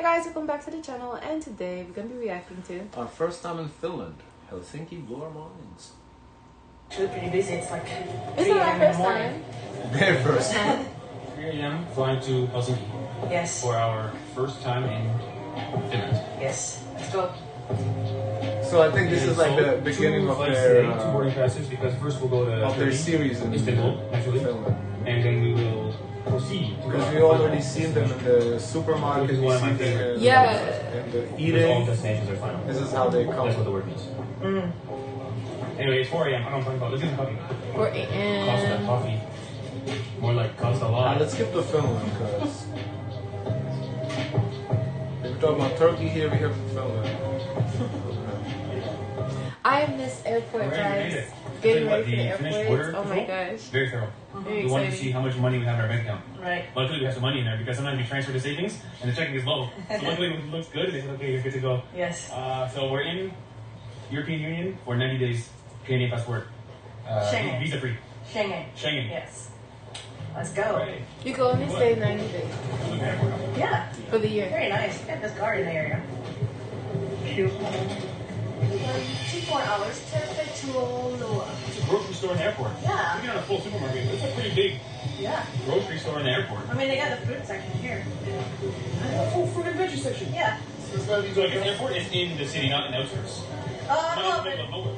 Hey guys, welcome back to the channel, and today we're going to be reacting to our first time in Finland. Helsinki blew our minds. Actually pretty busy, it's like It's 3 not our a.m. in the first morning. time. Their first time. 3 a.m. flying to Helsinki Yes, for our first time in Finland. yes, let's go. So I think this is like the beginning of their two boarding passes, because first we'll go to of their Turkey, series in Istanbul, actually, Finland. and then we will proceed. Because we already seen them in the supermarket, This is we one of my see them favorite. in, Yeah. in the All eating. destinations are final. This is how they come. That's what the word means. Anyway, it's 4 a.m. I don't know what I'm talking about. Let's get some coffee. Or Costa and coffee. More like costa a lot. Let's skip to Finland because we're talking about Turkey here, we have Finland. I miss airport We're ready to drives. make it. Getting What, ready for the the Finnish airports. border Oh my control? gosh. Very thorough. Very We wanted to see exciting. how much money we have in our bank account. Right. Luckily, we have some money in there because sometimes we transfer to savings and the checking is low. So luckily, it looks good. And they said, okay, you're good to go. Yes. So we're in European Union for 90 days. Canadian passport. Schengen. Visa free. Schengen. Schengen. Yes. Let's go. Right. You can only stay 90 days Look at airport. Yeah, for the year. very nice. Got this garden area. Cute. 2 more hours. It's a grocery store in the airport. Yeah. Even on a full supermarket. It's a pretty big Yeah. grocery store in the airport. I mean, they got the fruit section here. A full fruit and veggie section. Yeah. So I guess the airport is in the city, not in the outskirts. Not in Well, the middle of nowhere.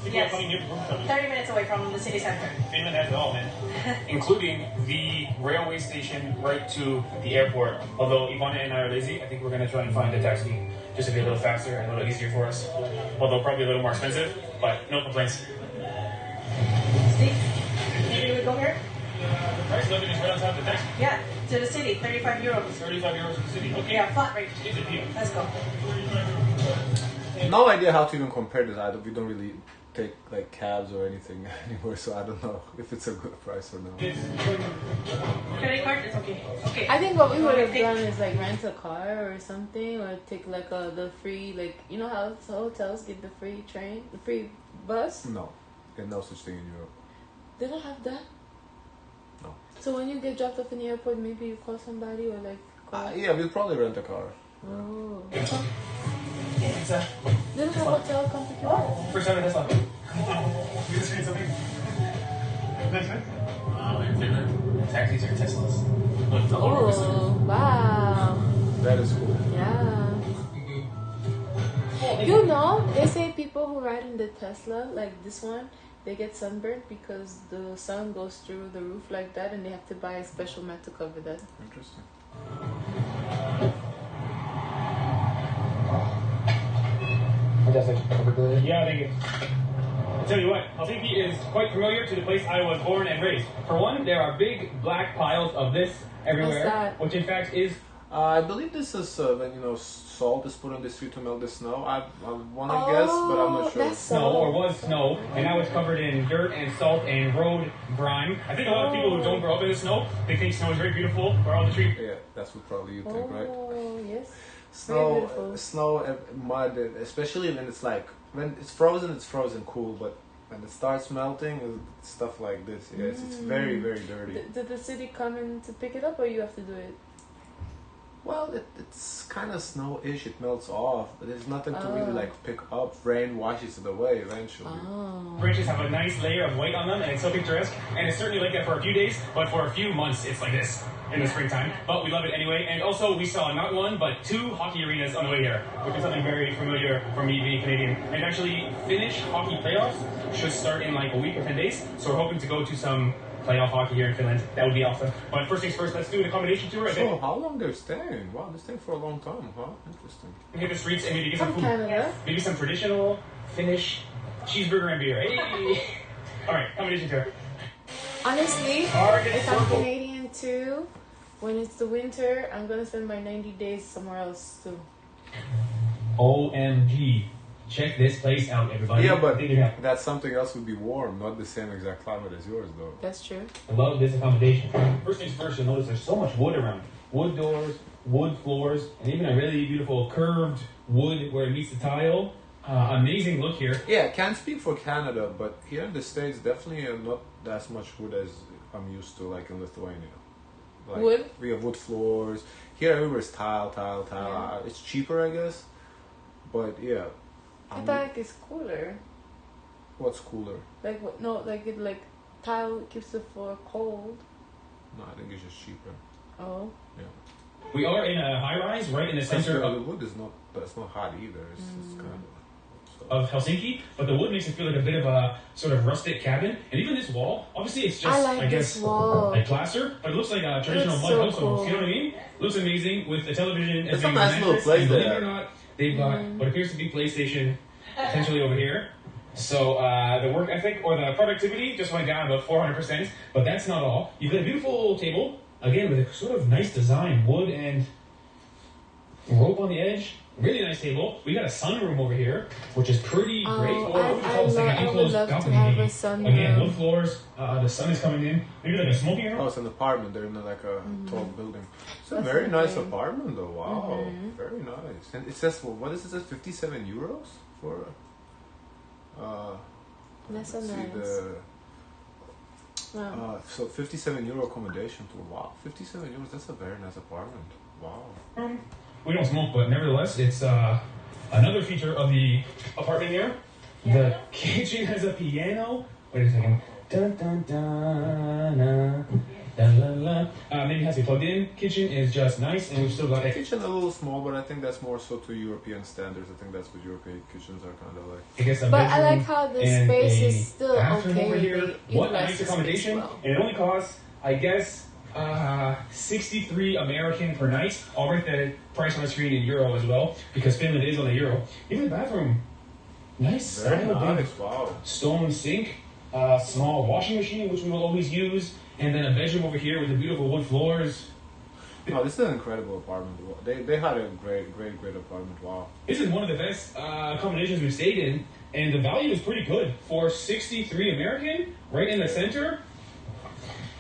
People Yes. are coming here for grocery shopping. 30 minutes away from the city center. Finland has it all, man. Including the railway station right to the airport. Although Ivana and I are lazy, I think we're going to try and find a taxi just to be a little faster and a little easier for us. Although probably a little more expensive, but no complaints. See? Maybe we go here? Price limit is right on top of the taxi. Yeah. To the city. 35 euros. 35 euros in the city. Okay. Yeah, flat rate. It's a deal. Let's go. No idea how to even compare this. We don't really take like cabs or anything anymore, so I don't know if it's a good price or not. Credit card? It's okay. Okay. I think what we would have Okay. done is like rent a car or something, or take like the free, like, you know how hotels get the free train, the free bus? No, there's no such thing in Europe. They don't have that? No. So when you get dropped off in the airport, maybe you call somebody or like call... Yeah, we'll probably rent a car. Oh. It's They don't have hotel come pick you up? first time in Tesla. You just read something. Nice, man. Oh, in Finland, taxis are Teslas. Look, it's all over Finland. Oh, wow. That is cool. Yeah. You know, they say people who ride in the Tesla, like this one, they get sunburned because the sun goes through the roof like that, and they have to buy a special mat to cover that. Interesting. Fantastic. Yeah, thank you. I'll tell you what, Helsinki is quite familiar to the place I was born and raised. For one, there are big black piles of this everywhere, What's that? which in fact is I believe this is when salt is put on the street to melt the snow. I want to guess, but I'm not sure. That's snow or salt. was snow, and now it's covered in dirt and salt and road grime. I think a lot of people who don't grow up in the snow, they think snow is very beautiful for all the trees. Yeah, that's what probably you think, right? Oh, yes. Snow, beautiful. snow, mud, especially when it's like when it's frozen cool, but when it starts melting, it's stuff like this. Yes, it's very dirty. Did the city come in to pick it up, or you have to do it? Well, it's kind of snow-ish. It melts off, but there's nothing to really like pick up. Rain washes it away eventually. Oh. Branches have a nice layer of white on them, and it's so picturesque. And it's certainly like that for a few days, but for a few months, it's like this in the springtime. But we love it anyway. And also, we saw not one, but 2 hockey arenas on the way here, which is something very familiar for me being Canadian. And actually, Finnish hockey playoffs should start in like a week or 10 days. So we're hoping to go to some playoff hockey here in Finland. That would be awesome. But first things first, let's do an accommodation tour. I So think. how long they're staying? Wow, they're staying for a long time, huh? Interesting. Hit the streets and maybe get some From food. Canada. Maybe some traditional Finnish cheeseburger and beer. Hey! Alright, accommodation tour. Honestly, Target if I'm circle. Canadian too, when it's the winter, I'm gonna spend my 90 days somewhere else too. OMG. Check this place out, everybody. Yeah, but Think it out. that's something else would be warm, not the same exact climate as yours, though. That's true. I love this accommodation. First things first, you'll notice there's so much wood around. Wood doors, wood floors, and even a really beautiful curved wood where it meets the tile. Amazing look here. Yeah, can't speak for Canada, but here in the States, definitely not as much wood as I'm used to, like in Lithuania. Like, Wood? We have wood floors. Here everywhere's tile. Yeah. It's cheaper, I guess. But yeah. I thought like it's cooler. What's cooler? Like what? No, like it like tile keeps the floor cold. No, I think it's just cheaper. Oh. Yeah. We are in a high rise right in the center The of wood is not. That's not hot either. It's kind of. of Helsinki, but the wood makes it feel like a bit of a sort of rustic cabin. And even this wall, obviously it's just, I guess, this wall. like plaster, but it looks like a traditional mud house almost. You know what I mean? Looks amazing with a television. It's a nice little place believe it there. or not, they've got what appears to be PlayStation potentially over here. So the work ethic or the productivity just went down about 400%, but that's not all. You've got a beautiful table, again with a sort of nice design, wood and rope on the edge. Really nice table. We got a sunroom over here, which is pretty great. I would love to have a sunroom. Again, wood floors. The sun is coming in. Maybe like a smoking room. Oh, it's an apartment. They're in like a tall building. It's a very nice apartment, though. Wow, very nice. And it says, well, what is it? It says 57 euros for. That's so let's see nice. Wow. So 57 euro accommodation tour. Wow, 57 euros. That's a very nice apartment. Wow. We don't smoke, but nevertheless, it's another feature of the apartment here. Yeah. The kitchen has a piano. Wait a second. Dun, dun, dun, dun, la, la. Maybe it has to be plugged in. Kitchen is just nice, and we've still got the kitchen a little small, but I think that's more so to European standards. I think that's what European kitchens are kind of like. I guess but I like how the space is still okay. Over here. What a nice accommodation, and it only costs, I guess, 63 American per night. I'll write the price on the screen in euro as well, because Finland is on the euro. Even the bathroom, nice, very nice. Wow. Stone sink, small washing machine, which we will always use, and then a bedroom over here with the beautiful wood floors. No, this is an incredible apartment. They had a great apartment. Wow. This is one of the best accommodations we've stayed in, and the value is pretty good for 63 American, right in the center.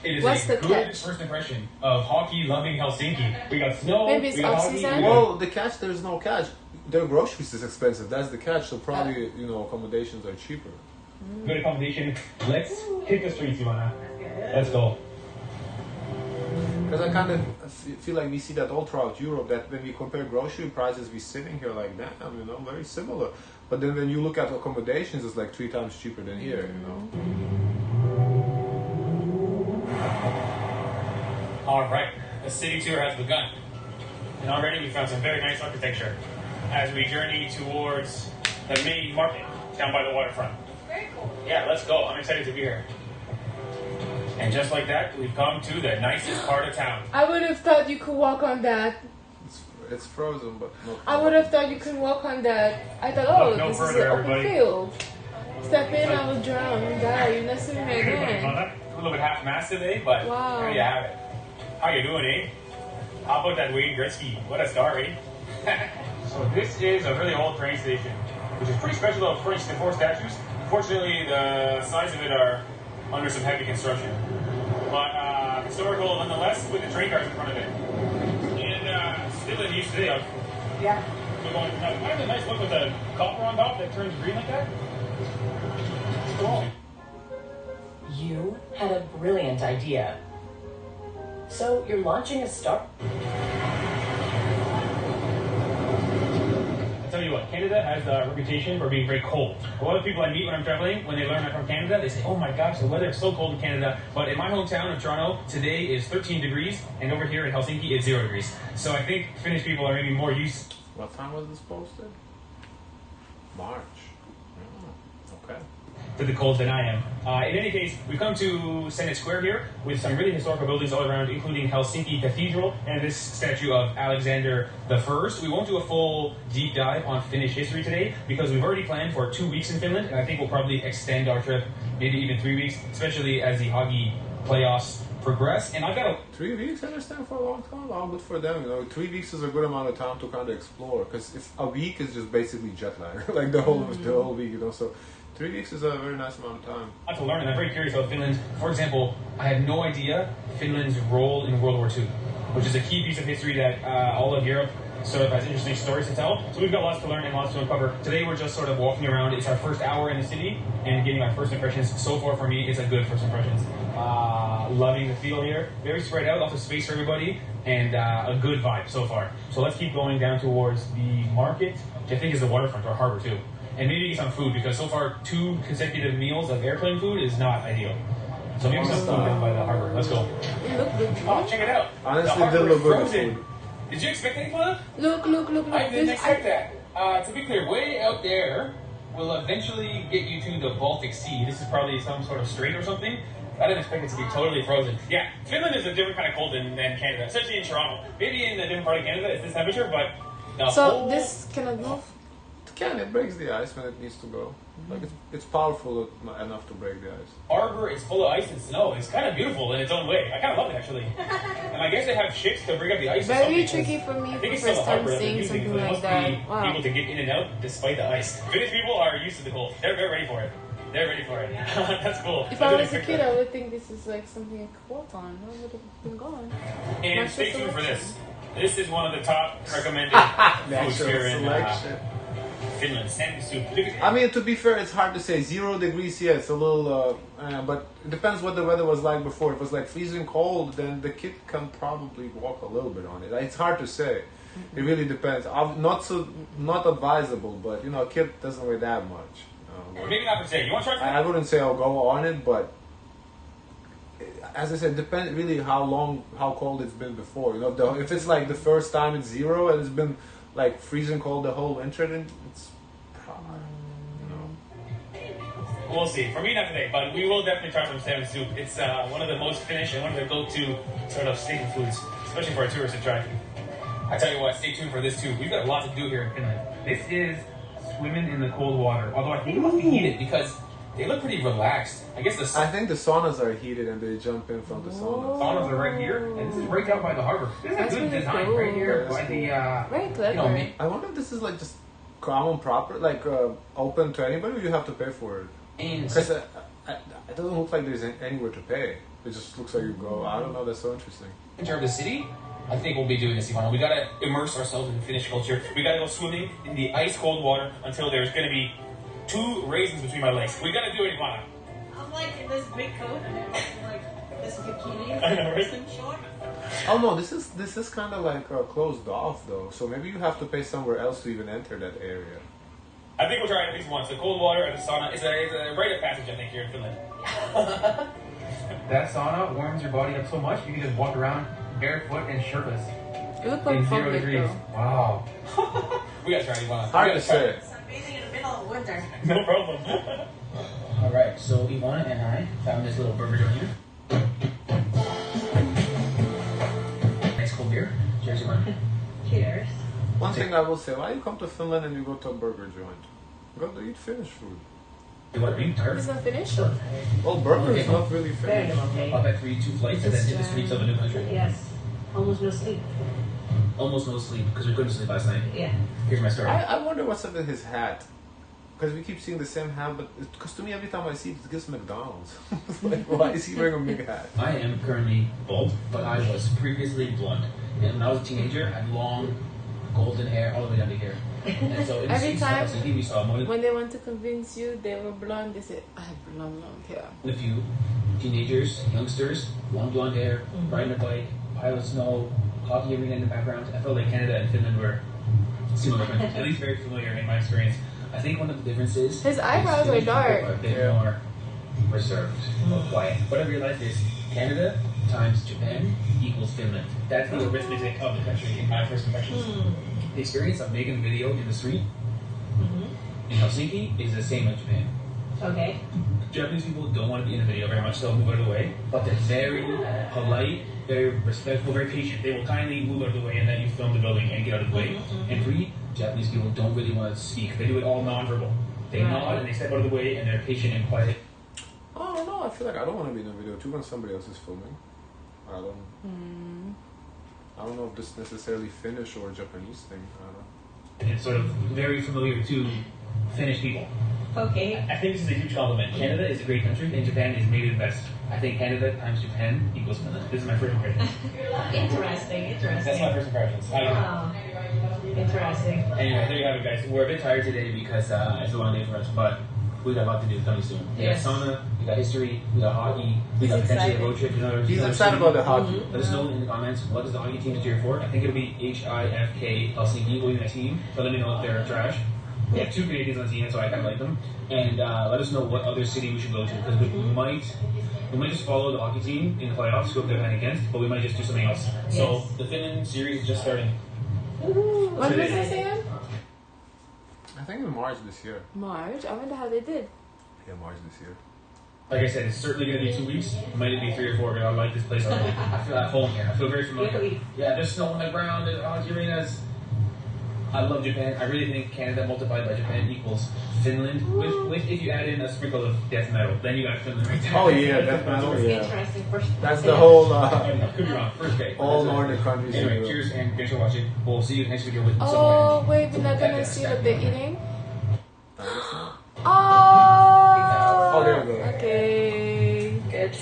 It is a good first impression of hockey-loving Helsinki. We got snow, maybe it's we got hockey. Well, the catch, there's no catch. Their groceries is expensive. That's the catch. So probably, accommodations are cheaper. Good accommodation. Let's hit the streets, Ivana. Let's go. Because I kind of feel like we see that all throughout Europe, that when we compare grocery prices, we're sitting here like, damn, very similar. But then when you look at accommodations, it's like 3 times cheaper than here, Alright, the city tour has begun. And already we found some very nice architecture as we journey towards the main market down by the waterfront. Very cool. Yeah, let's go. I'm excited to be here. And just like that, we've come to the nicest part of town. I would have thought you could walk on that. It's frozen, but no. I would have thought you could walk on that. I thought, this is an open field. Step in, I will drown and die. You're not seeing me again. A little bit half-mast today, but wow. There you have it. How you doing, eh? How about that Wayne Gretzky? What a star, eh? So this is a really old train station, which is pretty special though, French and 4 statues. Unfortunately, the sides of it are under some heavy construction. But historical nonetheless, with the train cars in front of it. And still in use today. Yeah. Kind of a nice look with the copper on top that turns green like that. Cool. You had a brilliant idea. So you're launching a start. I'll tell you what, Canada has a reputation for being very cold. A lot of people I meet when I'm traveling, when they learn I'm from Canada, they say, oh my gosh, the weather is so cold in Canada. But in my hometown of Toronto, today is 13 degrees, and over here in Helsinki, it's 0 degrees. So I think Finnish people are maybe more used. What time was this posted? March. Okay. To the cold than I am. In any case, we've come to Senate Square here with some really historical buildings all around, including Helsinki Cathedral and this statue of Alexander the First. We won't do a full deep dive on Finnish history today because we've already planned for 2 weeks in Finland, and I think we'll probably extend our trip maybe even 3 weeks, especially as the hockey playoffs progress. And I've got 3 weeks, I understand, for a long time. Oh, good for them. 3 weeks is a good amount of time to kind of explore, because if a week is just basically jet lag, like the whole week, So 3 weeks is a very nice amount of time. I have to learn, and I'm very curious about Finland. For example, I had no idea Finland's role in World War II, which is a key piece of history that all of Europe sort of has interesting stories to tell. So we've got lots to learn and lots to uncover. Today we're just sort of walking around. It's our first hour in the city and getting my first impressions. So far for me, it's a good first impressions. Loving the feel here. Very spread out, lots of space for everybody. and a good vibe so far. So let's keep going down towards the market, which I think is the waterfront or harbor too. And maybe get some food because so far 2 consecutive meals of airplane food is not ideal. So maybe some food down by the harbor. Let's go. It look good. Oh, check it out. Honestly, the harbor it did look is good. frozen. Did you expect any fun? Look. I didn't expect that. To be clear, way out there will eventually get you to the Baltic Sea. This is probably some sort of strait or something. I didn't expect it to be totally frozen. Yeah, Finland is a different kind of cold than Canada, especially in Toronto. Maybe in a different part of Canada it's this temperature, but the So whole... this cannot move. It breaks the ice when it needs to go. Like it's powerful enough to break the ice. harbor is full of ice and snow. It's kind of beautiful in its own way. I kind of love it actually. And I guess they have ships to bring up the ice. or something, Very because tricky for me I for think it's still first a harbor time that they're seeing using, something so they like must that. be Wow. able to get in and out despite the ice. Finnish people are used to the cold. They're ready for it. They're ready for it. That's cool. If I was a kid, I would think this is like something I could walk on. I would have been gone. And Natural stay tuned for selection. this. This is one of the top recommended foods Natural here in selection. Finland. Salmon soup. Look at I mean, to be fair, it's hard to say. 0 degrees, yeah, it's a little, but it depends what the weather was like before. If it was like freezing cold, then the kid can probably walk a little bit on it. It's hard to say. It really depends. Not advisable, but you know, a kid doesn't weigh that much. Maybe not for today. You want to try I wouldn't say I'll go on it, but as I said, depends really how cold it's been before. You know, if it's like the first time it's 0 and it's been like freezing cold the whole winter, then it's probably, you know. We'll see. For me, not today, but we will definitely try some salmon soup. It's one of the most Finnish and one of the go-to sort of staple foods, especially for a tourist to try. I tell you what, stay tuned for this too. We've got a lot to do here in Finland. This is swimming in the cold water. Although I think it must be heated because they look pretty relaxed. I guess I think the saunas are heated and they jump in from the saunas. saunas are right here, and this is right down by the harbor. This is That's a good really design cool. right here That's by the. Very clever. You know, I wonder if this is like just common proper, like open to anybody, or you have to pay for it? Because it doesn't look like there's anywhere to pay. It just looks like you go. I don't know. That's so interesting. in terms of the city, I think we'll be doing this, Ivana. We gotta immerse ourselves in Finnish culture. We gotta go swimming in the ice cold water until there's gonna be 2 raisins between my legs. We gotta do it, Ivana. I'm like in this big coat and then like this bikini. I know, right? Short. Oh no, this is kind of like closed off though. So maybe you have to pay somewhere else to even enter that area. I think we'll try it at least once. The cold water and the sauna is a rite of passage, I think, here in Finland. That sauna warms your body up so much you can just walk around barefoot and shirtless It looked like in 0 public degrees. though. Wow. We gotta try it, Ivana. Hard We to gotta try say. it. Sunbathing in the middle of winter. No problem. All right, so Ivana and I found this little burger joint here. Nice cold beer. Cheers, Ivana. Cheers. One thing I will say: why you come to Finland and you go to a burger joint? Go to eat Finnish food. You want to be tired? Is that finished? Well, burger is not really Very Finnish. okay. I'll bet for you 2 flights and then hit the streets of a new country. Yes. Almost no sleep. Almost no sleep because we couldn't sleep last night. Yeah. Here's my story. I wonder what's up in his hat. Because we keep seeing the same hat, but because to me every time I see it, it gives McDonald's. Like, why is he wearing a big hat? I am currently bald, but I was previously blonde. And when I was a teenager, I had long golden hair all the way down to here. And so in the Every streets of time Helsinki, we saw more When they want to convince you they were blonde, they say, I have blonde hair. than a few teenagers, youngsters, long blonde hair, riding a bike, pile of snow, hockey arena in the background. I felt like Canada and Finland were similar countries, at least very familiar in my experience. I think one of the differences His is eyebrows Finnish are dark. people are a bit more reserved, more quiet. What I realized is Canada times Japan equals Finland. That's the arithmetic of the country in my first impressions. The experience of making a video in the street in Helsinki is the same as Japan. Okay. Japanese people don't want to be in the video very much, they'll move out of the way, but they're very polite, very respectful, very patient. They will kindly move out of the way and let you film the building and get out of the way. And 3, Japanese people don't really want to speak. They do it all non-verbal. They nod and they step out of the way and they're patient and quiet. I don't know. I feel like I don't want to be in a video too when somebody else is filming. I don't know if this is necessarily Finnish or Japanese thing. I don't know. And it's sort of very familiar to Finnish people. Okay. I think this is a huge compliment. Canada is a great country and Japan is maybe the best. I think Canada times Japan equals Finland. This is my first impression. Interesting. That's my first impressions. Wow. Interesting. Anyway, there you have it, guys. We're a bit tired today because it's a long day for us, but we got a lot to do coming soon. We got Yes. sauna, we we got history, we got hockey, we got potentially a road trip. He's excited about the hockey. Let us know in the comments, what does the hockey team cheer for? I think it'll be HIFK Helsinki will be my team. So let me know if they're trash. We have 2 Canadians on the team, so I kind of like them. And let us know what other city we should go to, because we might just follow the hockey team in the playoffs, who they're playing against, but we might just do something else. Yes. So the Finland series is just starting. What was I saying? I think in March this year. March? I wonder how they did. Yeah, March this year. Like I said, it's certainly going to be 2 weeks. It might be 3 or 4, because I like this place already. I feel at home here. I feel very familiar. Yeah, there's snow on the ground, there's hockey arenas. I love Japan. I really think Canada multiplied by Japan equals Finland, which if you add in a sprinkle of death metal, then you got Finland right there. Oh yeah, death metal. Yeah. Interesting. That's the whole. Could be wrong. First day. All Nordic countries. Anyway, cheers and thanks for watching. We'll see you in the next video with some Oh, wait, we're not gonna see what they're eating? I guess not. Oh! Oh, there we go. Okay. Good.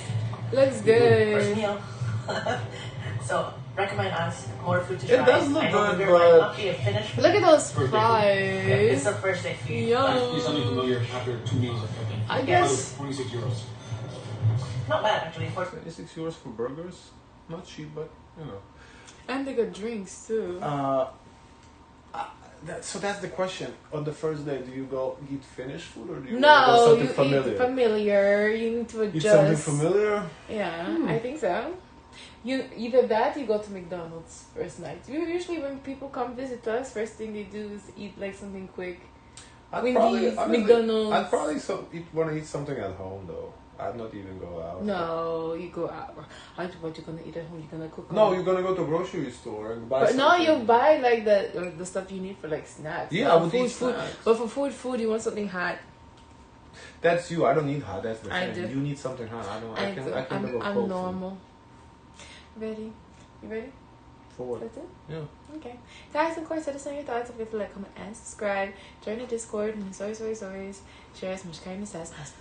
Looks First good. meal. So, recommend us more food to try. It does look I know good, there but- might not be a finished food. Look at those It's fries. the first day food. Yum. something familiar after 2 meals of cooking. I guess. 26 euros. Not bad actually. 26 € for burgers. Not cheap, but you know. And they got drinks too. So that's the question. On the first day, do you go eat Finnish food or do you go No, something you familiar? eat familiar. You need to adjust. Eat something familiar? Yeah, I think so. You either that, you go to McDonald's first night. Usually, when people come visit us, first thing they do is eat like something quick. Wendy's, McDonald's. I'd probably want to eat something at home though. I'd not even go out. No, you go out. What you gonna eat at home? You gonna cook? No, home? you're gonna go to a grocery store and buy. But no, something. you buy like the stuff you need for like snacks. Yeah, But I would food, eat food. snacks. But for food, you want something hot. That's you. I don't need hot. That's the I thing. do. You need something hot. I don't. I can live off I'm cold normal. Ready? You ready? food. For what? That's it? Yeah. Okay. Guys, of course, let us know your thoughts. Don't forget to like, comment, and subscribe. Join the Discord. And share as much kindness as possible.